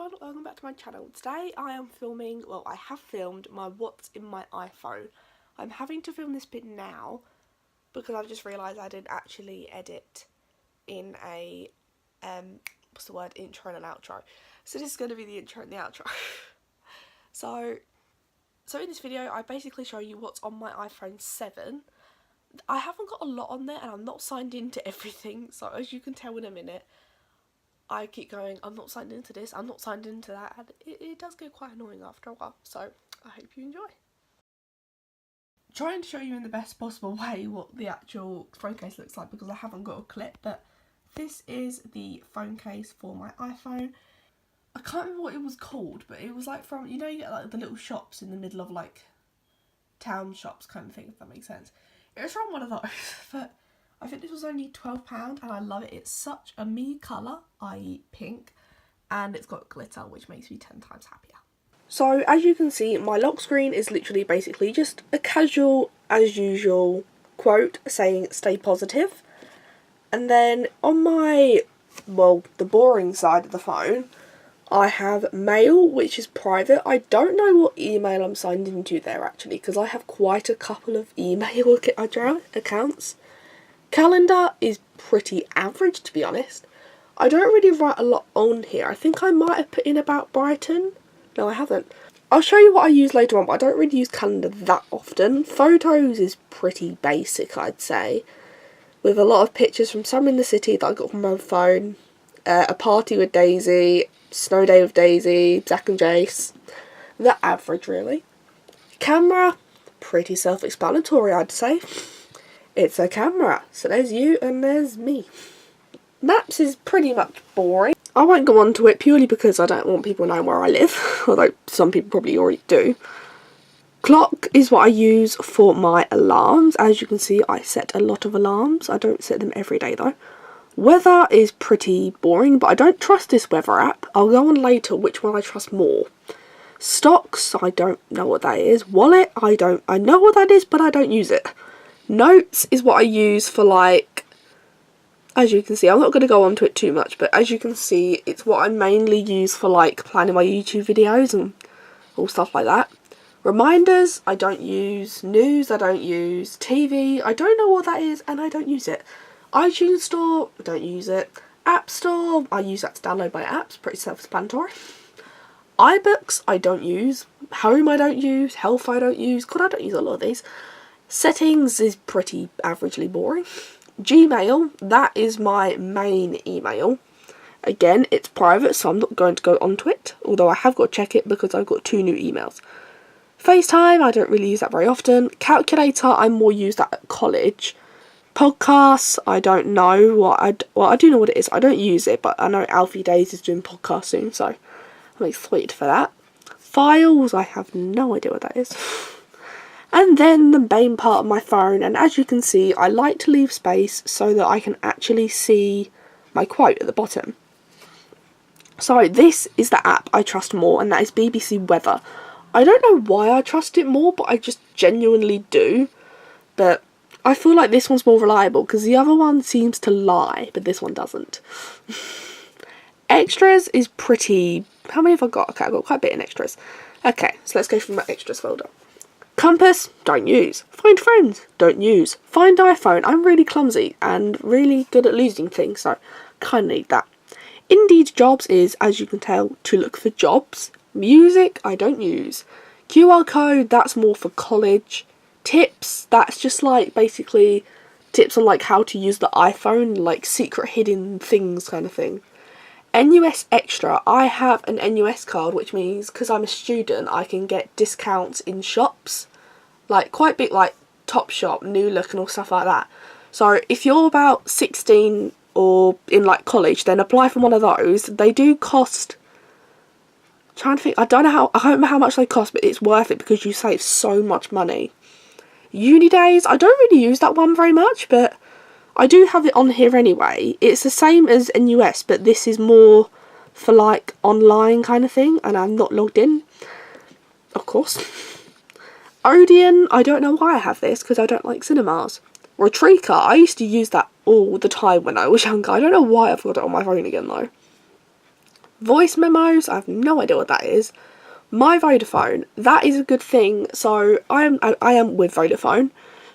everyone, welcome back to my channel. Today I am filming, well I have filmed my what's in my iPhone. I'm having to film this bit now because I've just realised I didn't actually edit in a, what's the word, intro and an outro. So this is going to be the intro and the outro. So in this video I basically show you what's on my iPhone 7. I haven't got a lot on there and I'm not signed into everything, so as you can tell in a minute, I keep going, I'm not signed into this, I'm not signed into that, and it does get quite annoying after a while, so I hope you enjoy. Trying to show you in the best possible way what the actual phone case looks like because I haven't got a clip, but this is the phone case for my iPhone. I can't remember what it was called, but it was like from, you know, you get like the little shops in the middle of like town shops kind of thing, if that makes sense. It was from one of those, but I think this was only £12 and I love it. It's such a me colour, i.e. pink, and it's got glitter, which makes me 10 times happier. So as you can see, my lock screen is literally basically just a casual, as usual quote saying stay positive. And then on my, well, the boring side of the phone, I have mail, which is private. I don't know what email I'm signed into there actually, because I have quite a couple of email accounts. Calendar is pretty average, to be honest. I don't really write a lot on here. I think I might have put in about Brighton. No, I haven't. I'll show you what I use later on, but I don't really use calendar that often. Photos is pretty basic, I'd say, with a lot of pictures from Summer in the City that I got from my phone, a party with Daisy, snow day with Daisy, Zach and Jace. The average, really. Camera, pretty self-explanatory, I'd say. It's a camera, so there's you and there's me. Maps is pretty much boring. I won't go on to it purely because I don't want people knowing where I live, although some people probably already do. Clock is what I use for my alarms. As you can see, I set a lot of alarms. I don't set them every day though. Weather is pretty boring, but I don't trust this weather app. I'll go on later which one I trust more. Stocks, I don't know what that is. Wallet, I know what that is, but I don't use it. Notes is what I use for, like, as you can see, I'm not going to go on to it too much, but as you can see, it's what I mainly use for, like, planning my YouTube videos and all stuff like that. Reminders, I don't use. News, I don't use. TV, I don't know what that is and I don't use it. iTunes Store, I don't use it. App Store, I use that to download my apps, pretty self-explanatory. iBooks, I don't use. Home, I don't use. Health, I don't use. God, I don't use a lot of these. Settings is pretty averagely boring. Gmail, that is my main email. Again, it's private, so I'm not going to go onto it, although I have got to check it because I've got 2 new emails. FaceTime, I don't really use that very often. Calculator, I more use that at college. Podcasts, I don't know what I do know what it is. I don't use it, but I know Alfie Days is doing podcasts soon, so I'm excited for that. Files, I have no idea what that is. And then the main part of my phone, and as you can see, I like to leave space so that I can actually see my quote at the bottom. So this is the app I trust more, and that is BBC Weather. I don't know why I trust it more, but I just genuinely do. But I feel like this one's more reliable because the other one seems to lie, but this one doesn't. Extras is pretty... How many have I got? Okay, I've got quite a bit in extras. Okay, so let's go through my extras folder. Compass, don't use. Find friends, don't use. Find iPhone, I'm really clumsy and really good at losing things, so kind of need that. Indeed Jobs is, as you can tell, to look for jobs. Music, I don't use. QR code, that's more for college. Tips, that's just like basically tips on like how to use the iPhone, like secret hidden things kind of thing. NUS Extra, I have an NUS card, which means because I'm a student I can get discounts in shops, like quite big, like Topshop, New Look and all stuff like that. So if you're about 16 or in like college, then apply for one of those. They do cost, I'm trying to think, I don't remember how much they cost, but it's worth it because you save so much money. Uni Days, I don't really use that one very much, but I do have it on here anyway. It's the same as NUS, but this is more for like online kind of thing, and I'm not logged in, of course. Odeon, I don't know why I have this, because I don't like cinemas. Retrika, I used to use that all the time when I was younger. I don't know why I've got it on my phone again though. Voice memos, I have no idea what that is. My Vodafone, that is a good thing. So I am with Vodafone.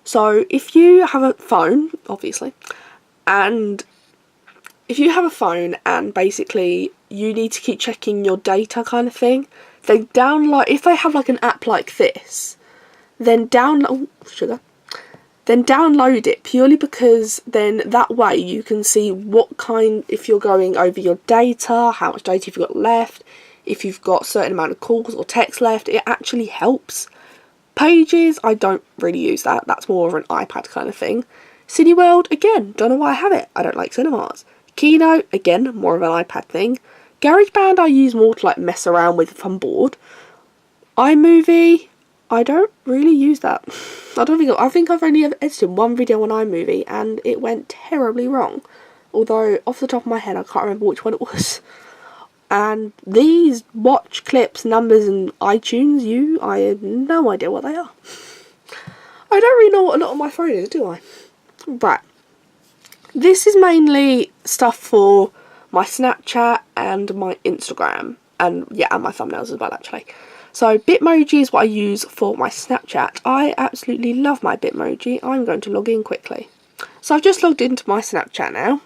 So if you have a phone, obviously, and if you have a phone and basically you need to keep checking your data kind of thing, then if they have like an app like this, then download it, purely because then that way you can see if you're going over your data, how much data you've got left, if you've got a certain amount of calls or text left. It actually helps. Pages, I don't really use that. That's more of an iPad kind of thing. Cineworld, again, don't know why I have it. I don't like cinemas. Keynote, again, more of an iPad thing. GarageBand I use more to like mess around with if I'm bored. iMovie, I don't really use that. I think I've only ever edited one video on iMovie and it went terribly wrong. Although, off the top of my head, I can't remember which one it was. And these watch clips, numbers and iTunes, I have no idea what they are. I don't really know what a lot of my phone is, do I? Right. This is mainly stuff for my Snapchat and my Instagram. And my thumbnails as well, actually. So Bitmoji is what I use for my Snapchat. I absolutely love my Bitmoji. I'm going to log in quickly. So I've just logged into my Snapchat now.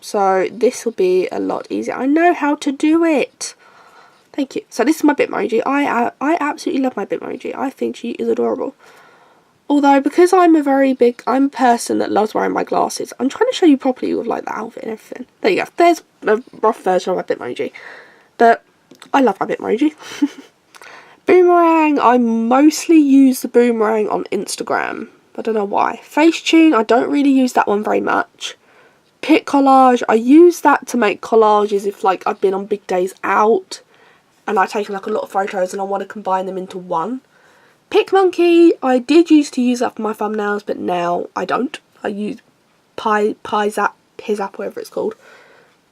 So this will be a lot easier. I know how to do it. Thank you. So this is my Bitmoji. I absolutely love my Bitmoji. I think she is adorable. Although, because I'm a person that loves wearing my glasses, I'm trying to show you properly with like the outfit and everything. There you go. There's a rough version of my Bitmoji. But I love my Bitmoji. Boomerang, I mostly use the boomerang on Instagram. I don't know why. Facetune, I don't really use that one very much. Pic collage, I use that to make collages if like I've been on big days out and I've taken like a lot of photos and I want to combine them into one. PicMonkey, I did used to use that for my thumbnails, but now I don't. I use Pizzap, whatever it's called.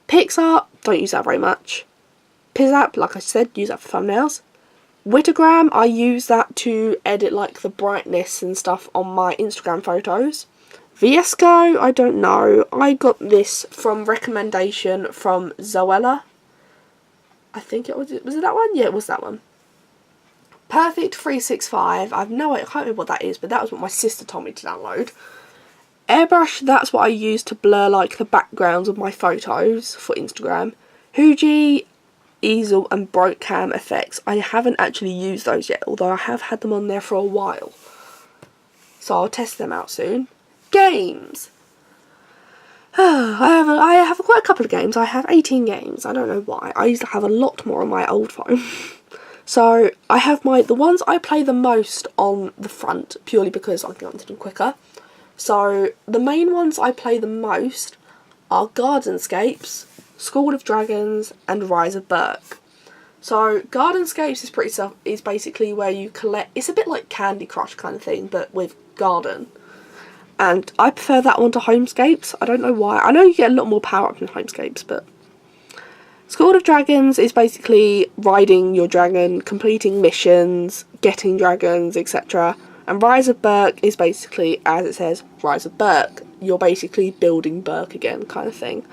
PixArt, don't use that very much. Pizzap, like I said, use that for thumbnails. Witagram, I use that to edit like the brightness and stuff on my Instagram photos. VSCO, I don't know. I got this from recommendation from Zoella. I think it was it that one? Yeah, it was that one. Perfect 365, I have no idea, I can't remember what that is, but that was what my sister told me to download. Airbrush, that's what I use to blur like the backgrounds of my photos for Instagram. Huji, Easel and Brotecam effects, I haven't actually used those yet, although I have had them on there for a while. So I'll test them out soon. Games. I have quite a couple of games. I have 18 games. I don't know why. I used to have a lot more on my old phone. So I have the ones I play the most on the front, purely because I can get onto them quicker. So the main ones I play the most are Gardenscapes, School of Dragons and Rise of Berk. So Gardenscapes is basically where you collect, it's a bit like Candy Crush kind of thing, but with garden. And I prefer that one to Homescapes. I don't know why. I know you get a lot more power up in Homescapes, but School of Dragons is basically riding your dragon, completing missions, getting dragons, etc. And Rise of Berk is basically, as it says, Rise of Berk. You're basically building Berk again, kind of thing.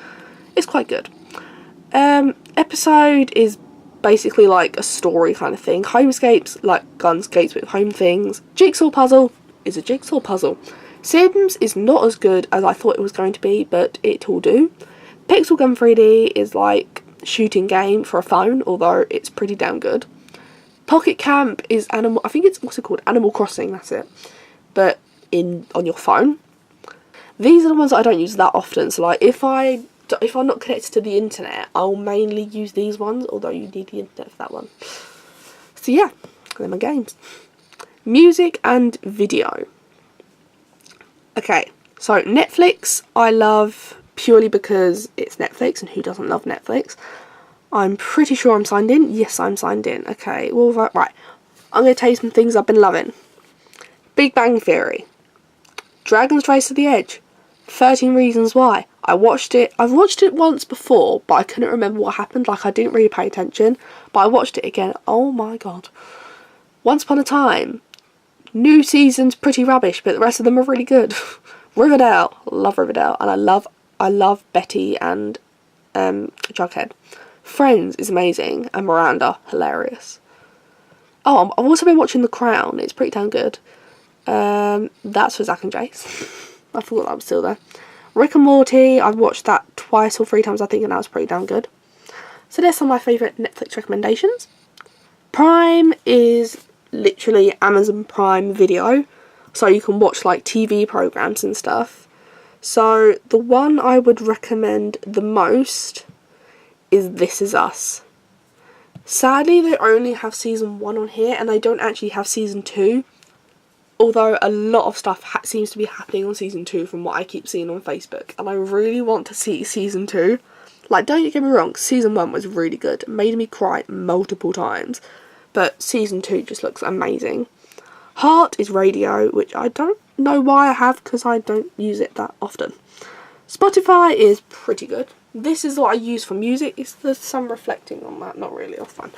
It's quite good. Episode is basically like a story kind of thing. Homescapes, like Gunscapes with home things. Jigsaw Puzzle is a jigsaw puzzle. Sims is not as good as I thought it was going to be, but it will do. Pixel Gun 3D is like shooting game for a phone, although it's pretty damn good. Pocket Camp is I think it's also called Animal Crossing, that's it, but on your phone. These are the ones that I don't use that often, so like if I'm not connected to the internet, I'll mainly use these ones, although you need the internet for that one. So yeah, they're my games. Music and video. Okay, so Netflix I love purely because it's Netflix, and who doesn't love Netflix? I'm pretty sure I'm signed in. Yes, I'm signed in. Okay, well, right. I'm going to tell you some things I've been loving. Big Bang Theory. Dragon's Race to the Edge. 13 Reasons Why. I've watched it once before, but I couldn't remember what happened. Like, I didn't really pay attention. But I watched it again. Oh my god. Once Upon a Time. New season's pretty rubbish, but the rest of them are really good. Riverdale. Love Riverdale. And I love Betty and Jughead. Friends is amazing, and Miranda, hilarious. Oh, I've also been watching The Crown. It's pretty damn good. That's for Zach and Jace. I forgot that was still there. Rick and Morty, I've watched that twice or 3 times, I think, and that was pretty damn good. So there's some of my favourite Netflix recommendations. Prime is literally Amazon Prime Video, so you can watch like TV programmes and stuff. So the one I would recommend the most is This Is Us. Sadly, they only have season 1 on here, and they don't actually have season 2. Although a lot of stuff seems to be happening on season 2 from what I keep seeing on Facebook. And I really want to see season 2. Like, don't get me wrong, season 1 was really good. It made me cry multiple times. But season 2 just looks amazing. Heart is radio, which I don't know why I have, because I don't use it that often. Spotify is pretty good. This is what I use for music. There's some reflecting on that, not really, or fun.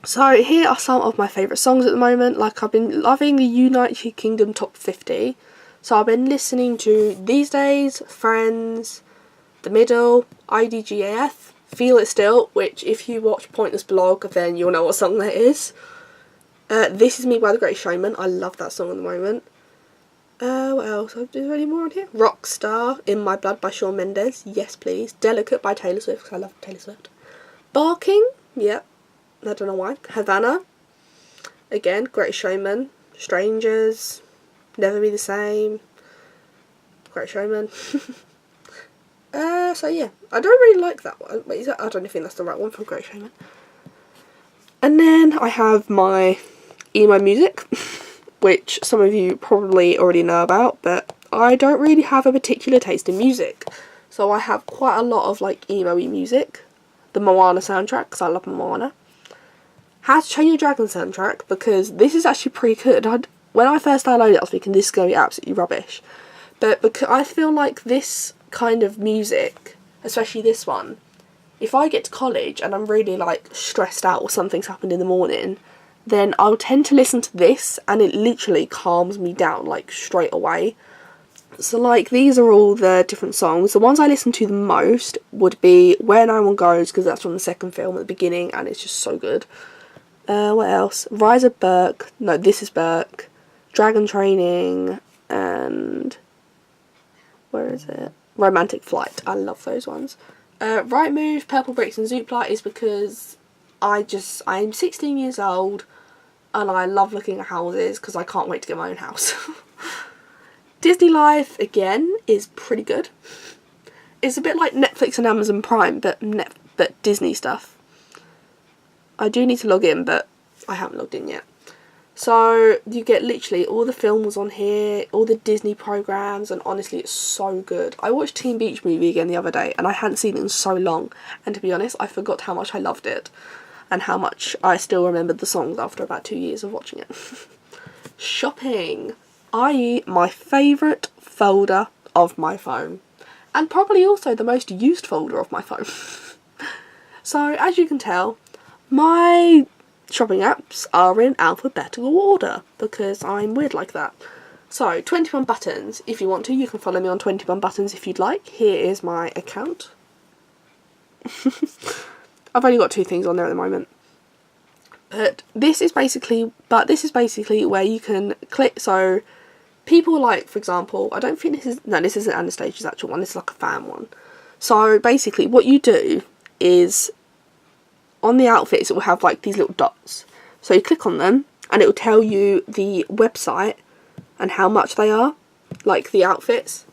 So here are some of my favourite songs at the moment. Like, I've been loving the United Kingdom Top 50. So I've been listening to These Days, Friends, The Middle, IDGAF, Feel It Still, which if you watch Pointless Blog, then you'll know what song that is. This Is Me by The Great Showman. I love that song at the moment. What else? Is there any more on here? Rockstar, In My Blood by Shawn Mendes. Yes, please. Delicate by Taylor Swift, because I love Taylor Swift. Barking. Yep. I don't know why. Havana. Again, Great Showman. Strangers. Never Be the Same. Great Showman. So yeah. I don't really like that one. Wait, I don't think that's the right one for Great Showman. And then I have my emo music, which some of you probably already know about, but I don't really have a particular taste in music. So I have quite a lot of like emo-y music. The Moana soundtrack, because I love Moana. How to Train Your Dragon soundtrack, because this is actually pretty good. When I first downloaded it, I was thinking this is going to be absolutely rubbish. But because I feel like this kind of music, especially this one, if I get to college and I'm really like stressed out or something's happened in the morning, then I'll tend to listen to this and it literally calms me down like straight away. So like these are all the different songs. The ones I listen to the most would be Where No One Goes, because that's from the second film at the beginning and it's just so good. What else? Rise of Burke. No, This Is Burke. Dragon Training. And where is it? Romantic Flight. I love those ones. Right Move, Purple Bricks and Zoopla is because I'm 16 years old and I love looking at houses because I can't wait to get my own house. Disney Life, again, is pretty good. It's a bit like Netflix and Amazon Prime, but Disney stuff. I do need to log in, but I haven't logged in yet. So you get literally all the films on here, all the Disney programs, and honestly it's so good. I watched Teen Beach Movie again the other day and I hadn't seen it in so long, and to be honest I forgot how much I loved it and how much I still remembered the songs after about 2 years of watching it. Shopping, i.e. my favourite folder of my phone, and probably also the most used folder of my phone. So as you can tell, my shopping apps are in alphabetical order because I'm weird like that. So 21 Buttons, if you want to, you can follow me on 21 Buttons if you'd like. Here is my account. I've only got 2 things on there at the moment. But this is basically where you can click. So people like, for example, I don't think this isn't Anastasia's actual one, this is like a fan one. So basically what you do is, on the outfits it will have like these little dots. So you click on them and it will tell you the website and how much they are, like the outfits.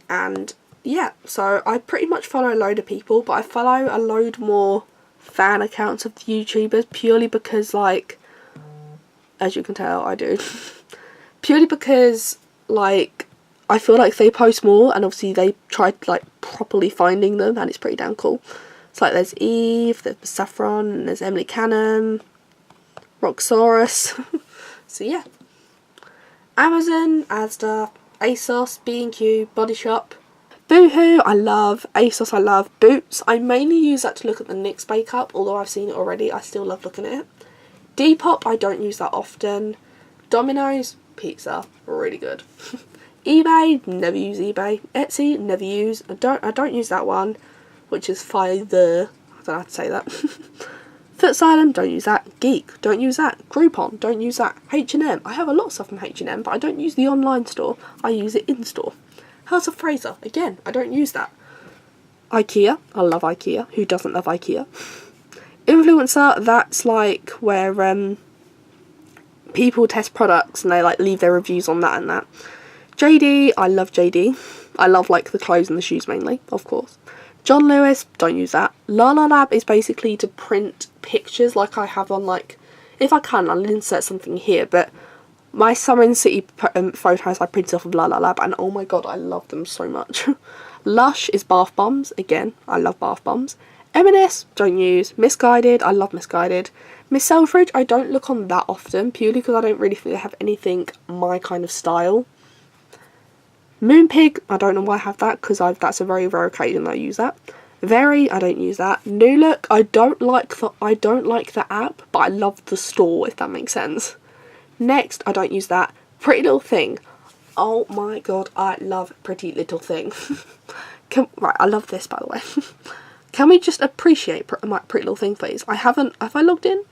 And yeah, so I pretty much follow a load of people, but I follow a load more fan accounts of the YouTubers purely because, like, as you can tell I do, purely because like I feel like they post more and obviously they tried like properly finding them and it's pretty damn cool. It's like there's Eve, there's Saffron, there's Emily Cannon, Roxsaurus. So yeah. Amazon, Asda, ASOS, B&Q, Body Shop. Boohoo, I love. ASOS, I love. Boots, I mainly use that to look at the NYX makeup, although I've seen it already, I still love looking at it. Depop, I don't use that often. Domino's, pizza, really good. eBay, never use eBay. Etsy, never use. I don't use that one, which is Fiverr. I don't know how to say that. Footsylum, don't use that. Geek, don't use that. Groupon, don't use that. H&M, I have a lot of stuff from H&M, but I don't use the online store, I use it in store. House of Fraser, again, I don't use that. IKEA, I love IKEA, who doesn't love IKEA? Influencer, that's like where people test products and they like leave their reviews on that and that. JD, I love JD. I love like the clothes and the shoes mainly, of course. John Lewis, don't use that. La La Lab is basically to print pictures like I have on like, if I can, I'll insert something here, but my Summer in City photos I printed off of La La Lab and oh my god, I love them so much. Lush is bath bombs, again, I love bath bombs. M&S, don't use. Misguided, I love Misguided. Miss Selfridge, I don't look on that often, purely because I don't really think I have anything my kind of style. Moonpig, I don't know why I have that, because that's a very rare occasion that I use that. Very, I don't use that. New Look, I don't like the app, but I love the store, if that makes sense. Next, I don't use that. Pretty Little Thing. Oh my god, I love Pretty Little Thing. Right, I love this, by the way. Can we just appreciate my Pretty Little Thing, please? Have I logged in?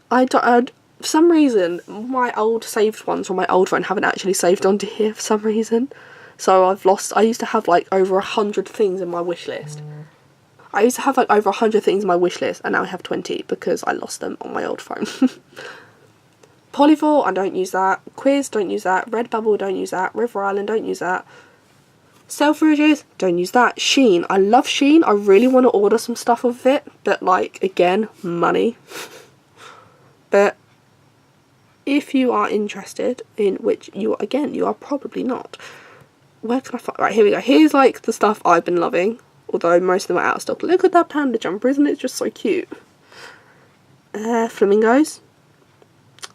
For some reason, my old saved ones from my old phone haven't actually saved onto here for some reason. So I used to have like over 100 things in my wish list. I used to have like over 100 things in my wish list and now I have 20 because I lost them on my old phone. Polyvore, I don't use that. Quiz, don't use that. Redbubble, don't use that. River Island, don't use that. Selfridges, don't use that. Shein, I love Shein. I really want to order some stuff of it, but like, again, money. But if you are interested, in which you are probably not, where can I find? Right, here we go. Here's like the stuff I've been loving, although most of them are out of stock. Look at that panda jumper, isn't it just so cute? Flamingos.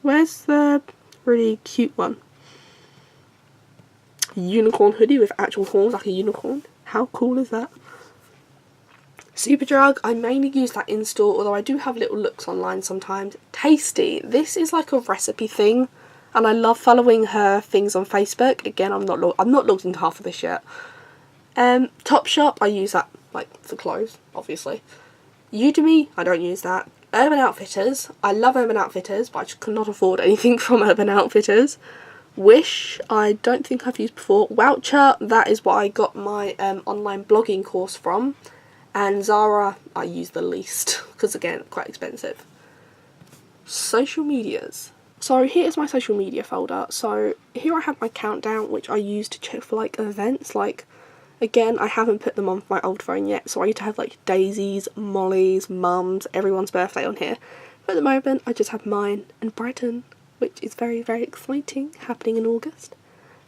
Where's the really cute one? Unicorn hoodie with actual horns like a unicorn. How cool is that? Superdrug, I mainly use that in store, although I do have little looks online sometimes. Tasty, this is like a recipe thing, and I love following her things on Facebook. Again, I'm not logged into half of this yet. Topshop, I use that like for clothes, obviously. Udemy, I don't use that. Urban Outfitters, I love Urban Outfitters, but I just could not afford anything from Urban Outfitters. Wish, I don't think I've used before. Woucher, that is what I got my online blogging course from. And Zara, I use the least, because again, quite expensive. Social medias. So here's my social media folder. So here I have my countdown, which I use to check for like events. Like, again, I haven't put them on my old phone yet, so I used to have like Daisy's, Molly's, Mum's, everyone's birthday on here. But at the moment, I just have mine and Brighton, which is very, very exciting, happening in August.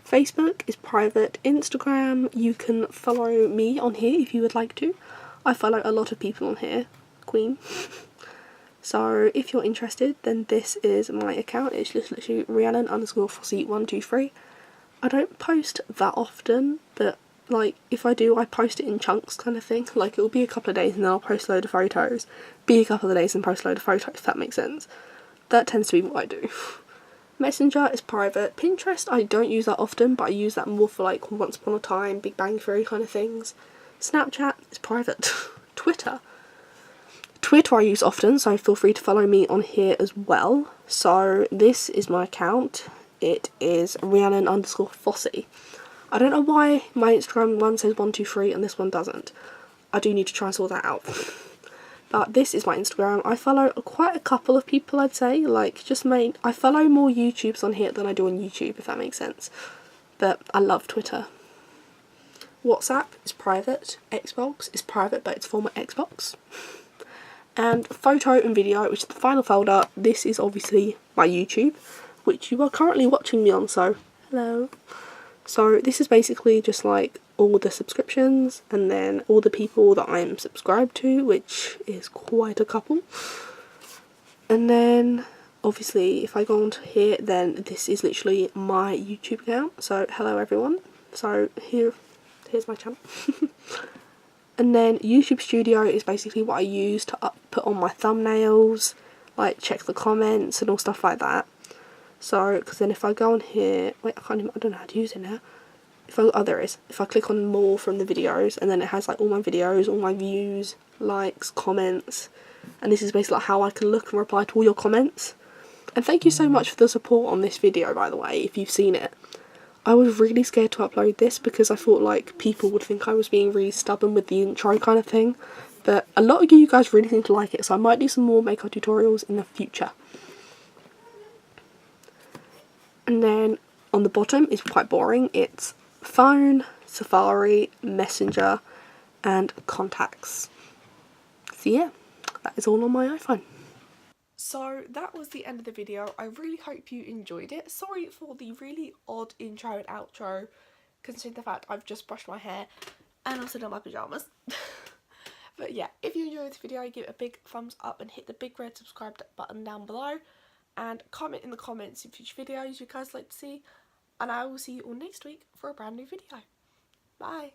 Facebook is private. Instagram, you can follow me on here if you would like to. I follow a lot of people on here, Queen. So if you're interested, then this is my account. It's just literally Rhiannon _Fossey 123. I don't post that often, but like if I do, I post it in chunks kind of thing. Like it'll be a couple of days and then I'll post a load of photos. Be a couple of days and post a load of photos, if that makes sense. That tends to be what I do. Messenger is private. Pinterest, I don't use that often, but I use that more for like Once Upon a Time, Big Bang Theory kind of things. Snapchat is private. Twitter I use often, so feel free to follow me on here as well. So this is my account. It is Rhiannon _Fossey. I don't know why my Instagram one says 123 and this one doesn't. I do need to try and sort that out. But this is my Instagram. I follow quite a couple of people, I'd say. Like, I follow more YouTubes on here than I do on YouTube, if that makes sense. But I love Twitter. WhatsApp is private. Xbox is private, but it's former Xbox. And photo and video, which is the final folder. This is obviously my YouTube, which you are currently watching me on, so hello. So this is basically just like all the subscriptions and then all the people that I'm subscribed to, which is quite a couple. And then obviously if I go onto here, then this is literally my YouTube account. So hello everyone. So here's my channel. And then YouTube Studio is basically what I use to put on my thumbnails, like check the comments and all stuff like that. So, because then if I go on here, wait, I don't know how to use it now. there is. If I click on more from the videos, and then it has like all my videos, all my views, likes, comments, and this is basically like how I can look and reply to all your comments. And thank you so much for the support on this video, by the way, if you've seen it. I was really scared to upload this because I thought like people would think I was being really stubborn with the intro kind of thing, but a lot of you guys really seem to like it, so I might do some more makeup tutorials in the future. And then on the bottom is quite boring. It's phone, Safari, Messenger and contacts. So yeah, that is all on my iPhone. So that was the end of the video. I really hope you enjoyed it. Sorry for the really odd intro and outro, considering the fact I've just brushed my hair and also done my pyjamas. But yeah, if you enjoyed this video, give it a big thumbs up and hit the big red subscribe button down below. And comment in the comments in future videos you guys like to see. And I will see you all next week for a brand new video. Bye.